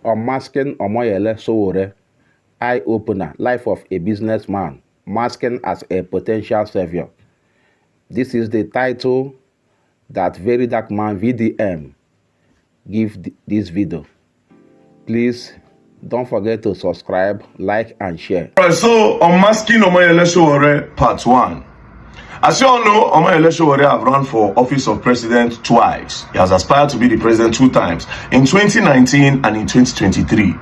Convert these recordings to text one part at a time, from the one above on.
Unmasking Omoyele Sowore, eye-opener, life of a businessman, masking as a potential savior. This is the title that verydarkman VDM give this video. Please don't forget to subscribe, like, and share. Alright, so Unmasking Omoyele Sowore Part 1. As you all know, Omoyele Sowore have run for office of president twice. He has aspired to be the president 2 times, in 2019 and in 2023.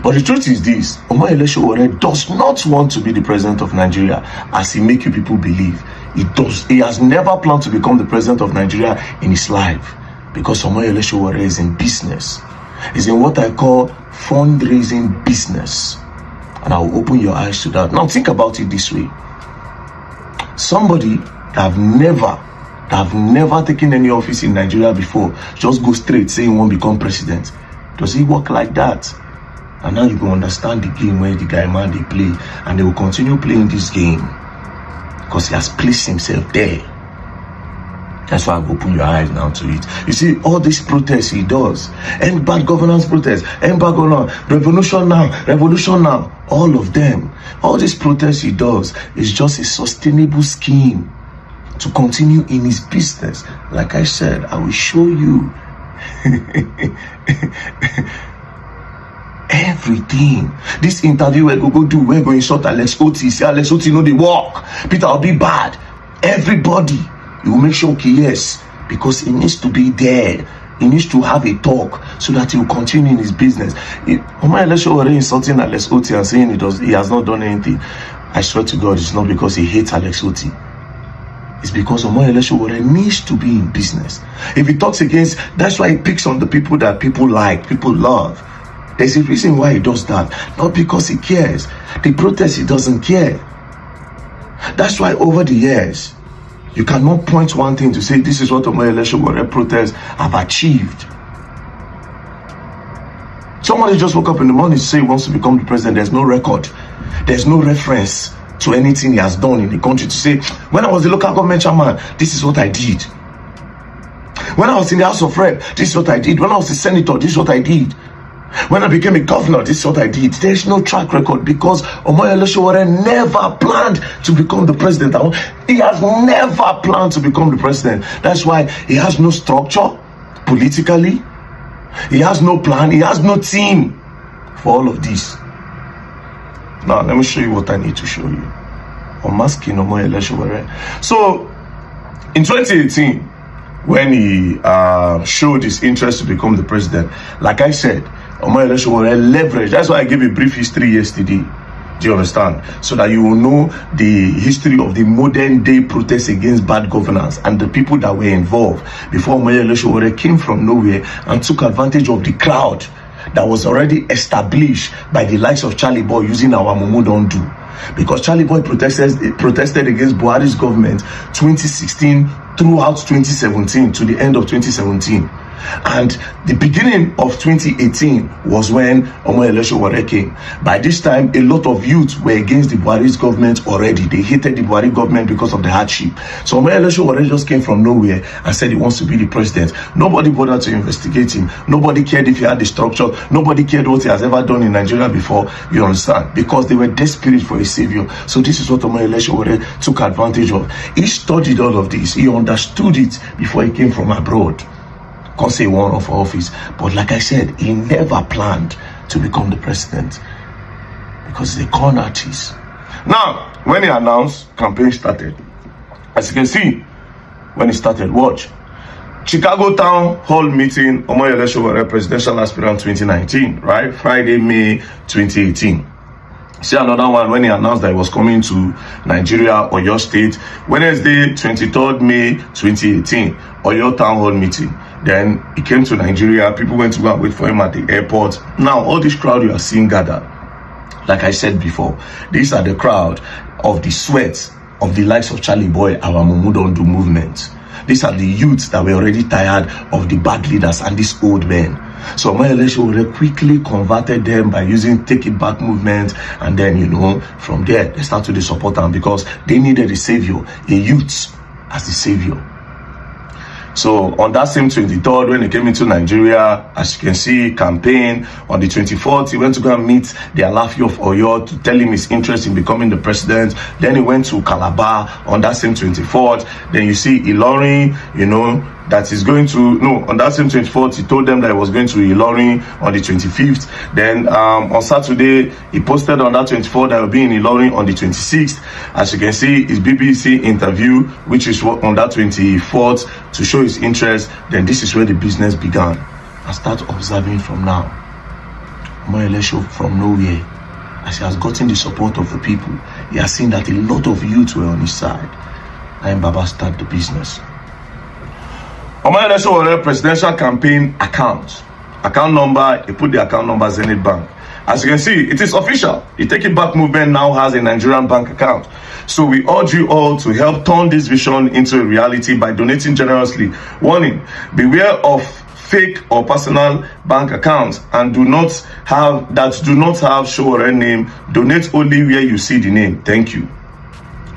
But the truth is this: Omoyele Sowore does not want to be the president of Nigeria, as he make you people believe. He has never planned to become the president of Nigeria in his life, because Omoyele Sowore is in business. He's in what I call fundraising business. And I will open your eyes to that. Now think about it this way. Somebody that have never taken any office in Nigeria before just go straight saying he won't become president. Does he work like that? And now you can understand the game where the guy man they play, and they will continue playing this game because he has placed himself there. That's why I've opened your eyes now to it. You see, all these protests he does, end bad governance protests, end bad governance, revolution now, all of them, all these protests he does is just a sustainable scheme to continue in his business. Like I said, I will show you everything. This interview we're going to do, we're going to insult Alex Oti. See, Alex Oti know the work. Peter will be bad. Everybody, you will make sure, okay, yes, because he needs to be there. He needs to have a talk so that he will continue in his business. Omoyele Sowore insulting Alex Oti and saying he has not done anything. I swear to God, it's not because he hates Alex Oti. It's because Omoyele Sowore needs to be in business. If he talks against, that's why he picks on the people that people like, people love. There's a reason why he does that. Not because he cares. The protest, he doesn't care. That's why over the years, you cannot point one thing to say this is what Omoyele Sowore protests have achieved. Somebody just woke up in the morning to say he wants to become the president. There's no record. There's no reference to anything he has done in the country to say, when I was the local government chairman, this is what I did. When I was in the House of Rep, this is what I did. When I was a senator, this is what I did. When I became a governor, this is what I did. There's no track record because Omoyele Sowore never planned to become the president. He has never planned to become the president. That's why he has no structure politically. He has no plan. He has no team for all of this. Now, let me show you what I need to show you. Unmasking Omoyele Sowore. So, in 2018, when he showed his interest to become the president, like I said, Omoyele Sowore leverage. That's why I gave a brief history yesterday. Do you understand? So that you will know the history of the modern day protests against bad governance and the people that were involved before Omoyele Sowore came from nowhere and took advantage of the crowd that was already established by the likes of Charlie Boy using our Mumu don't do. Because Charlie Boy protested against Buhari's government 2016 throughout 2017 to the end of 2017. And the beginning of 2018 was when Omoyele Sowore came. By this time, a lot of youth were against the Buhari's government already. They hated the Buhari government because of the hardship. So Omoyele Sowore just came from nowhere and said he wants to be the president. Nobody bothered to investigate him. Nobody cared if he had the structure. Nobody cared what he has ever done in Nigeria before. You understand? Because they were desperate for a savior. So this is what Omoyele Sowore took advantage of. He studied all of this. He understood it before he came from abroad. Can't say one of office, but like I said, he never planned to become the president because he's a con artist. Now, when he announced, campaign started. As you can see, when he started, watch. Chicago Town Hall meeting, Omoyele Sowore presidential aspirant 2019, right? Friday, May 2018. See another one when he announced that he was coming to Nigeria, Oyo State, Wednesday, 23rd May 2018, Oyo Town Hall meeting. Then he came to Nigeria. People went to go and wait for him at the airport. Now, all this crowd you are seeing gather, like I said before, these are the crowd of the sweat of the likes of Charlie Boy, our Mumu don't do movement. These are the youths that were already tired of the bad leaders and these old men. So Omoyele Sowore quickly converted them by using take it back movement, and then, you know, from there they started to support them because they needed a savior, a youth as the savior. So on that same 23rd, when he came into Nigeria, as you can see, campaign. On the 24th, he went to go and meet the Alafi of Oyo to tell him his interest in becoming the president. Then he went to Calabar on that same 24th. Then you see Ilorin, that is going to, on that same 24th, he told them that he was going to Ilorin on the 25th. Then on Saturday, he posted on that 24th that he will be in Ilorin on the 26th. As you can see, his BBC interview, which is on that 24th, to show his interest. Then this is where the business began. And start observing from now. Omoyele show from nowhere. As he has gotten the support of the people, he has seen that a lot of youth were on his side. And Baba start the business. Omoyele Sowore presidential campaign account number, he put the account number Zenith Bank. As you can see, it is official. The Take It Back movement now has a Nigerian bank account. So we urge you all to help turn this vision into a reality by donating generously. Warning, beware of fake or personal bank accounts and do not have Sowore name. Donate only where you see the name. Thank you.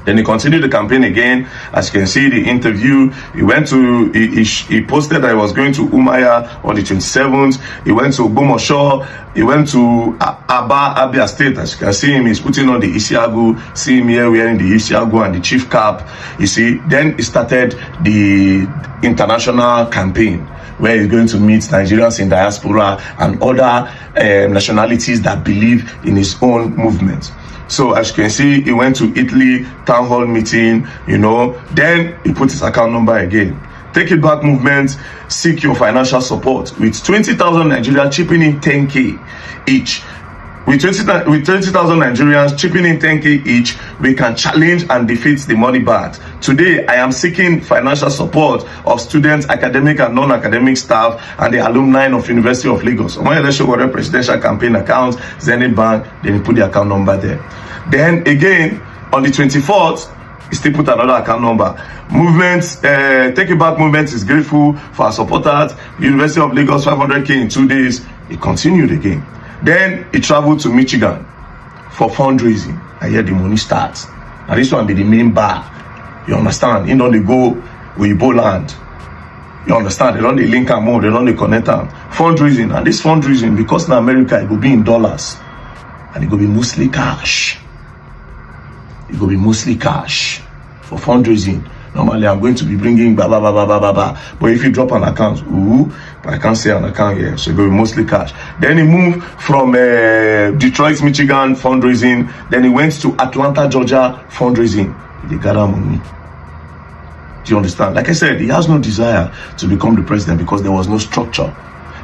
Then he continued the campaign again. As you can see, the interview, he posted that he was going to Umuahia on the 27th. He went to Ogbomoso. He went to Abia State. As you can see him, he's putting on the Isiagu. See him here wearing the Isiagu and the chief cap. You see, then he started the international campaign, where he's going to meet Nigerians in diaspora and other nationalities that believe in his own movement. So as you can see, he went to Italy, town hall meeting, then he put his account number again. Take It Back movement, seek your financial support with 20,000 Nigerians chipping in 10K each. With 20,000 Nigerians chipping in 10K each, we can challenge and defeat the money bag. Today, I am seeking financial support of students, academic and non-academic staff, and the alumni of University of Lagos. Omoyele Sowore presidential campaign account, Zenith Bank, then he put the account number there. Then again, on the 24th, he still put another account number. Take It Back movement is grateful for our supporters. University of Lagos, 500K in 2 days. He continued again. Then he traveled to Michigan for fundraising. And here the money starts. Now this one be the main bar. You understand? You know they go with Boland. You understand? They don't they link them more. They don't they connect them. Fundraising. And this fundraising, because in America, it will be in dollars. And it will be mostly cash. It will be mostly cash for fundraising. Normally, I'm going to be bringing blah, blah, blah, blah, blah, blah, blah. But if you drop an account, but I can't say an account here. So it will be mostly cash. Then he moved from Detroit, Michigan fundraising. Then he went to Atlanta, Georgia fundraising. They gather money. Do you understand? Like I said, he has no desire to become the president because there was no structure.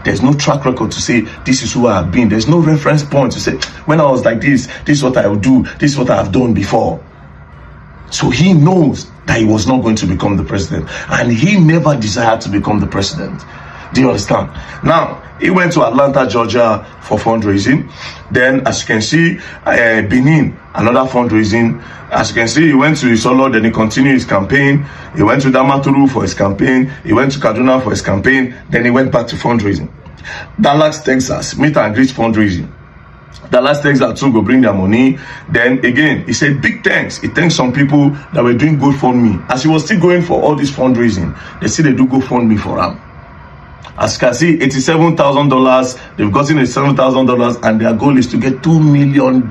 There's no track record to say, this is who I have been. There's no reference point to say, when I was like this is what I will do. This is what I have done before. So he knows that he was not going to become the president. And he never desired to become the president. Do you understand? Now, he went to Atlanta, Georgia for fundraising. Then, as you can see, Benin, another fundraising. As you can see, he went to Isolo, then he continued his campaign. He went to Damaturu for his campaign. He went to Kaduna for his campaign. Then he went back to fundraising. Dallas, Texas, meet and greet fundraising. Dallas, Texas too go bring their money. Then again, he said big thanks. He thanked some people that were doing GoFundMe. As he was still going for all this fundraising, they see they do GoFundMe for him. As you can see, $87,000. They've gotten $7,000, and their goal is to get $2 million.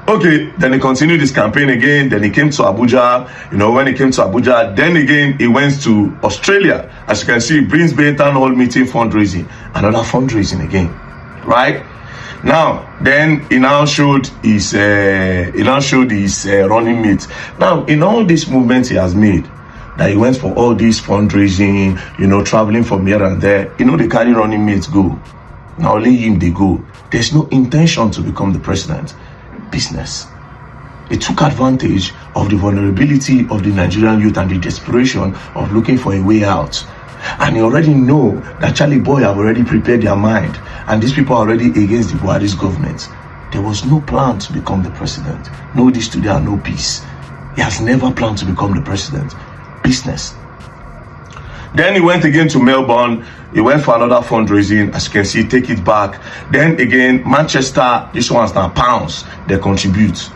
Okay, then he continued his campaign again. Then he came to Abuja. When he came to Abuja, then again he went to Australia. As you can see, Breens Bay Town Hall meeting fundraising, another fundraising again, right? Now, then he now showed his running mate. Now, in all these movements he has made, that he went for all this fundraising, traveling from here and there. They carry running mates go. Now only him they go. There's no intention to become the president. Business. They took advantage of the vulnerability of the Nigerian youth and the desperation of looking for a way out. And they already know that Charlie Boy have already prepared their mind, and these people are already against the Buhari's government. There was no plan to become the president. No this today and no peace. He has never planned to become the president. Business. Then he went again to Melbourne. He went for another fundraising. As you can see, Take It Back. Then again, Manchester. This one's now pounds. They contribute.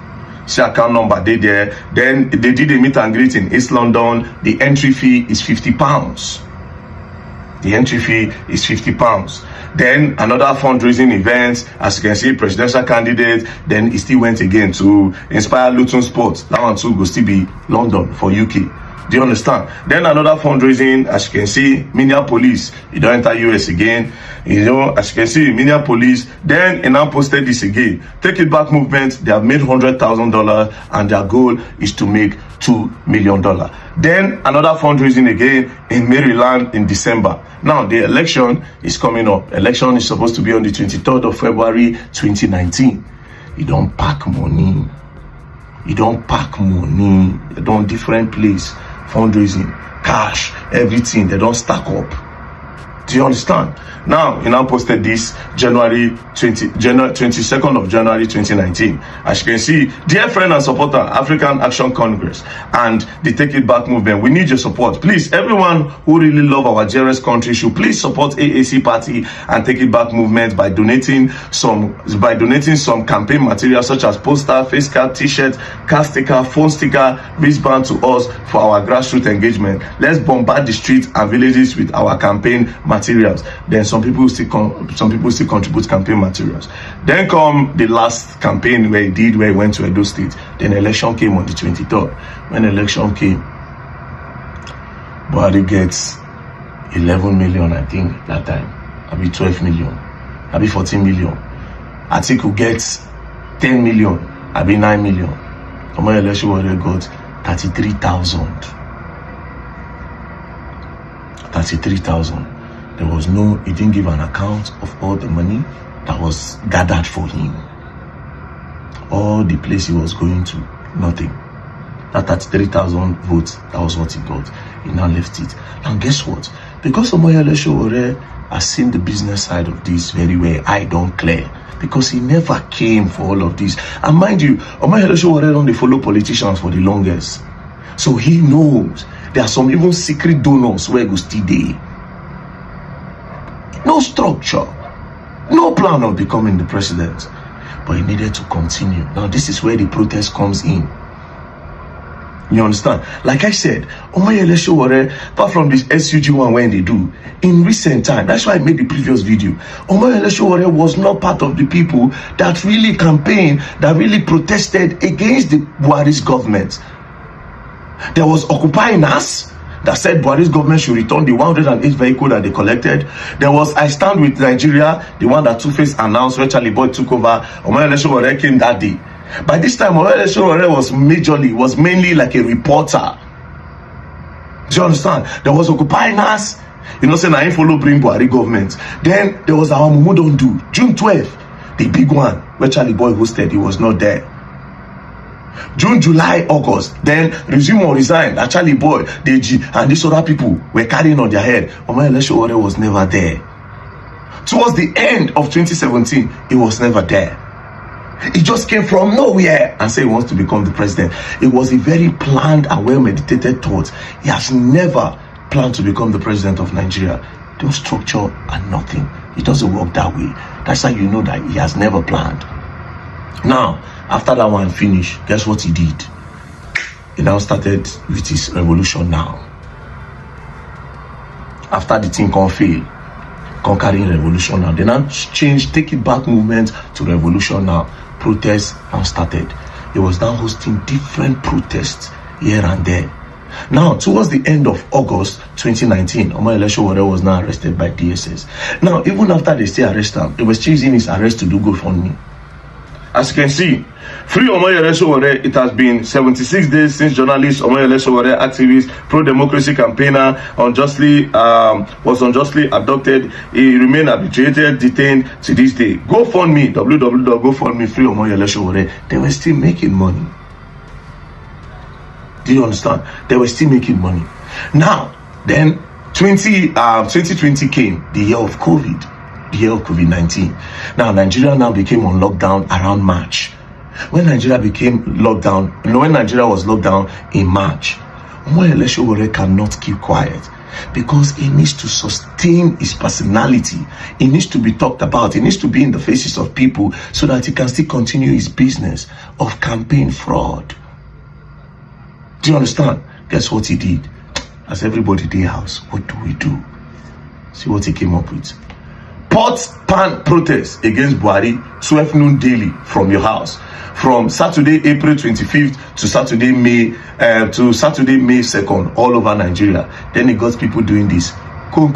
See account number, they there. Then they did a meet and greet in East London. The entry fee is £50. The entry fee is £50. Then another fundraising event, as you can see, presidential candidate. Then he still went again to Inspire Luton Sports. That one too will still be London for UK. Do you understand? Then another fundraising, as you can see, Minneapolis. You don't enter US again. You know, as you can see, Minneapolis. Then he now posted this again. Take It Back movement. They have made $100,000 and their goal is to make $2 million. Then another fundraising again in Maryland in December. Now the election is coming up. Election is supposed to be on the 23rd of February 2019. You don't pack money. You don't pack money. You don't different place. Fundraising, cash, everything, they don't stack up. Do you understand? Now, he now posted this 22nd of January 2019. As you can see, dear friend and supporter, African Action Congress and the Take It Back movement, we need your support. Please, everyone who really love our dearest country should please support AAC party and Take It Back movement by donating some campaign material such as poster, face cap, t-shirt, car sticker, phone sticker, wristband to us for our grassroots engagement. Let's bombard the streets and villages with our campaign materials. Then some people still contribute campaign materials. Then come the last campaign where he went to Edo State. Then election came on the 23rd. When election came, Buhari gets 11 million, I think, that time. Abi 12 million. Abi 14 million. Atiku gets 10 million. Abi 9 million. Omoyele Sowore got 33,000. 33,000. There was no, he didn't give an account of all the money that was gathered for him. All the place he was going to, nothing. That 33,000 votes, that was what he got. He now left it. And guess what? Because Omoyele Sowore has seen the business side of this very well, I don't clear. Because he never came for all of this. And mind you, Omoyele Sowore don't follow politicians for the longest. So he knows there are some even secret donors where go still there. No structure, no plan of becoming the president, but he needed to continue. Now this is where the protest comes in. You understand? Like I said, Omoyele Sowore, apart from this SUG one when they do, in recent time, that's why I made the previous video, Omoyele Sowore was not part of the people that really campaigned, that really protested against the Buhari's government. There was Occupy Nas that said Buhari's government should return the 108 vehicle that they collected. There was I Stand With Nigeria, the one that Two-Face announced where Charlie Boy took over. Omoyele Sowore came that day. By this time, Omoyele Sowore was mainly like a reporter. Do you understand? There was Occupy Nas, you know, saying I ain't follow bring Buhari government. Then there was our Mumu Don't Do, June 12th, the big one where Charlie Boy hosted. He was not there. June, July, August, then resume or resign. Charlie Boy, Deji, and these other people were carrying on their head. Omoyele Sowore was never there. Towards the end of 2017, he was never there. He just came from nowhere and said he wants to become the president. It was a very planned and well-meditated thought. He has never planned to become the president of Nigeria. No structure and nothing. It doesn't work that way. That's how you know that he has never planned. Now, after that one finished, guess what he did? He now started with his revolution now. After the thing can fail, conquering revolution now. They now changed Take It Back movement to revolution now. Protests now started. He was now hosting different protests here and there. Now, towards the end of August 2019, Omoyele Sowore was now arrested by DSS. Now, even after they still arrested him, they were still using his arrest to do GoFundMe. As you can see, free Omoyele Sowore. It has been 76 days since journalist Omoyele Sowore, activist, pro-democracy campaigner, was unjustly abducted. He remained arbitrated, detained to this day. GoFundMe, www.gofundme free Omoyele Sowore. They were still making money. Do you understand? They were still making money. Now, then 2020 came, the year of COVID. The year of COVID-19. Now, Nigeria now became on lockdown around March. When Nigeria was locked down in March, Omoyele Sowore cannot keep quiet. Because he needs to sustain his personality. He needs to be talked about. He needs to be in the faces of people so that he can still continue his business of campaign fraud. Do you understand? Guess what he did? As everybody did house, what do we do? See what he came up with. Pot pan protest against Buhari, 12 noon daily from your house. From Saturday, April 25th to Saturday, May 2nd, all over Nigeria. Then he got people doing this. Then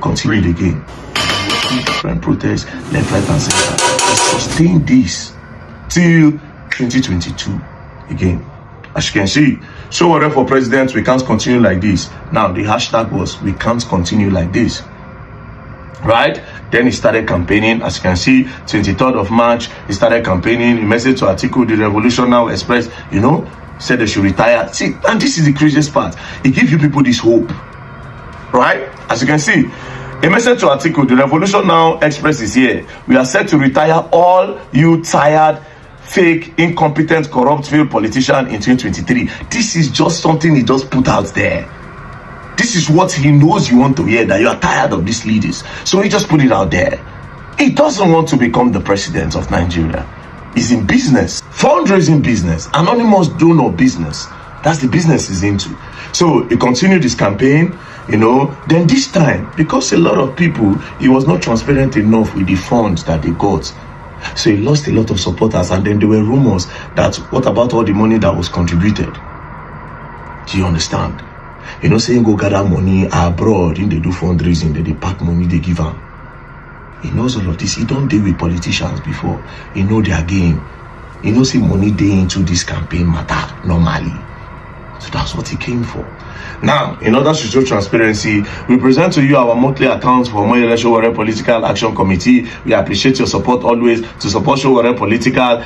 continued again. Different protests, left, right, and center. He sustained this till 2022 again. As you can see, Sowore for president, we can't continue like this. Now the hashtag was, we can't continue like this. Right? Then he started campaigning. As you can see, 23rd of March, he started campaigning. He messaged to Atiku, the Revolution Now Express, said they should retire. See, and this is the craziest part. He gives you people this hope. Right? As you can see, a message to Atiku, the Revolution Now Express is here. We are set to retire all you tired, fake, incompetent, corrupt, failed politician in 2023. This is just something he just put out there. This is what he knows you want to hear, that you are tired of these leaders. So he just put it out there. He doesn't want to become the president of Nigeria. He's in business, fundraising business, anonymous donor business. That's the business he's into. So he continued his campaign, Then this time, because a lot of people, he was not transparent enough with the funds that they got. So he lost a lot of supporters, and then there were rumors that, what about all the money that was contributed? Do you understand? Saying go gather money abroad, they do fundraising, they pack money, they give them. He knows all of this. He don't deal with politicians before. He know their game. He knows see money they into this campaign matter normally. So that's what he came for. Now, in order to show transparency, we present to you our monthly accounts for Omoyele Sowore Political Action Committee. We appreciate your support always to support Sowore Political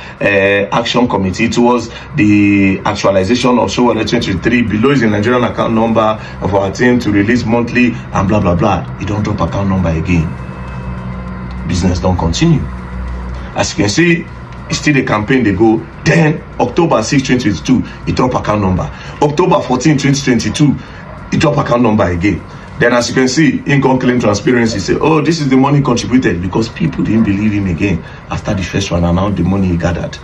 Action Committee towards the actualization of Sowore 2023. Below is the Nigerian account number of our team to release monthly and blah, blah, blah. You don't drop account number again. Business don't continue. As you can see, it's still the campaign they go. Then October 6, 2022, he drop account number. October 14, 2022, he drop account number again. Then as you can see, income claim transparency say, oh, this is the money contributed, because people didn't believe him again after the first one and now the money he gathered.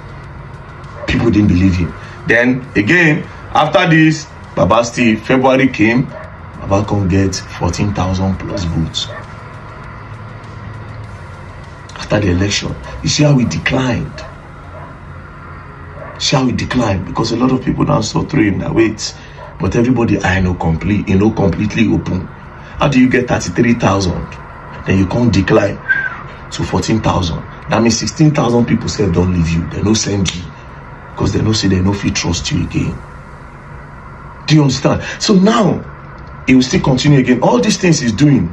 People didn't believe him. Then again, after this, Baba still, February came, Baba can get 14,000 plus votes. After the election, you see how he declined. Because a lot of people now saw through him that wait, but everybody completely open. How do you get 33,000? Then you can't decline to 14,000. That means 16,000 people say don't leave you. They no send you because they no say they no fit trust you again. Do you understand? So now he will still continue again. All these things he's doing.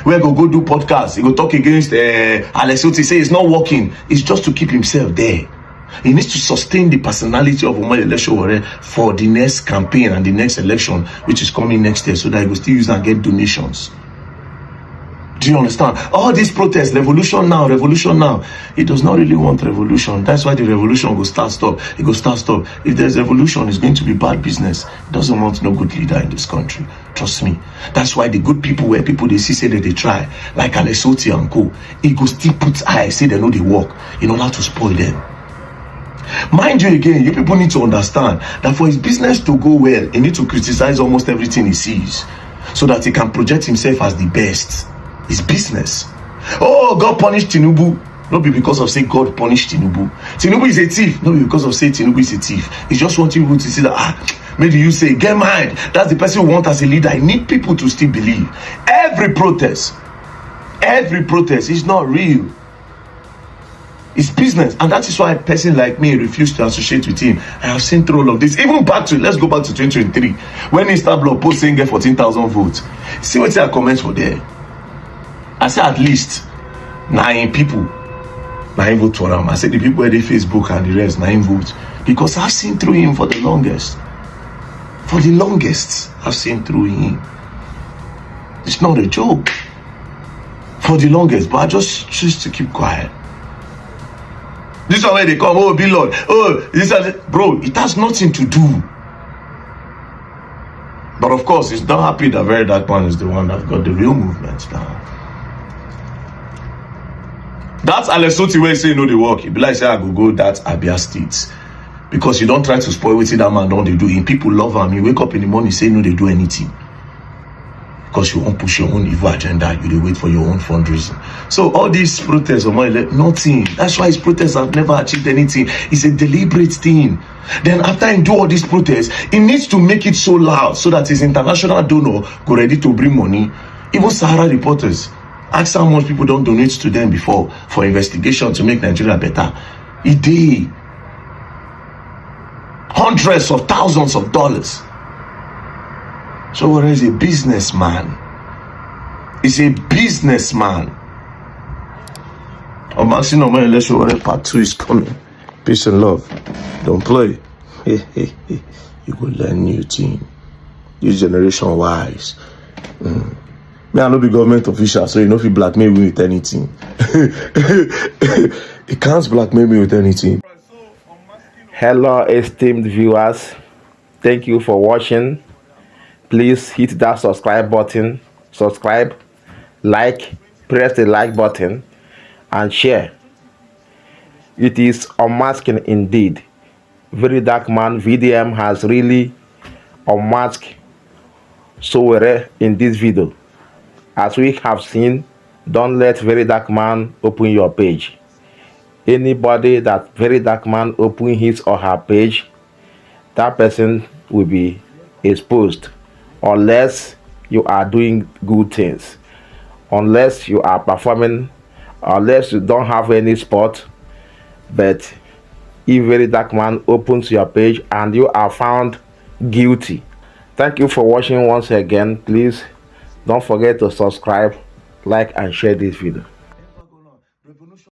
Where go do podcasts, he go talk against Alexoti, say it's not working. It's just to keep himself there. He needs to sustain the personality of Omoyele Sowore for the next campaign and the next election, which is coming next year, so that he will still use and get donations. Do you understand? All these protests, revolution now. He does not really want revolution. That's why the revolution will stop. It will start. If there's revolution, it's going to be bad business. He doesn't want no good leader in this country. Trust me. That's why the good people, where people they see say that they try, like Alexoti and co, he go still put eyes, say they know they work, in order to spoil them. Mind you again, you people need to understand that for his business to go well, he needs to criticize almost everything he sees, so that he can project himself as the best. His business. Oh, God punished Tinubu. Not be because of say God punished Tinubu. Tinubu is a thief. Not be because of say Tinubu is a thief. He just wants people to see that, maybe you say, get mad. That's the person we want as a leader. I need people to still believe. Every protest is not real. It's business, and that is why a person like me refused to associate with him. I have seen through all of this. Even let's go back to 2023, when Instablog post saying get 14,000 votes. See what I comment for there. I say at least 9 people, 9 votes for him. I said the people where they Facebook and the rest 9 votes, because I've seen through him for the longest. I've seen through him. It's not a joke. For the longest, but I just choose to keep quiet. This one where they come, oh, blord, oh, this and that. Bro, it has nothing to do. But of course, it's not happy that verydarkman is the one that got the real movement down. That's analysed where say no, they work. It be like say I go that Abia State. Because you don't try to spoil what that man don't they do. And people love him. You wake up in the morning, say no, they do anything. Because you won't push your own evil agenda, you dey wait for your own fundraising. So all these protests, Omoyele, nothing. That's why his protests have never achieved anything. It's a deliberate thing. Then after he do all these protests, he needs to make it so loud so that his international donor go ready to bring money. Even Sahara reporters, ask how much people don't donate to them before for investigation to make Nigeria better. He did. Hundreds of thousands of dollars. Sowore is a businessman. He's a businessman. Unmasking Omoyele Sowore Part 2 is coming. Peace and love. Don't play. You go learn new thing. This generation wise. Me, I no be government official, so you know if you blackmail me with anything. You can't blackmail me with anything. Hello, esteemed viewers. Thank you for watching. Please hit that subscribe button, subscribe, like, press the like button, and share. It is unmasking indeed. verydarkman VDM has really unmasked Sowore in this video. As we have seen, don't let verydarkman open your page. Anybody that verydarkman open his or her page, that person will be exposed. Unless you are doing good things, unless you are performing, unless you don't have any spot. But if verydarkman opens your page and you are found guilty, thank you for watching once again. Please don't forget to subscribe, like, and share this video.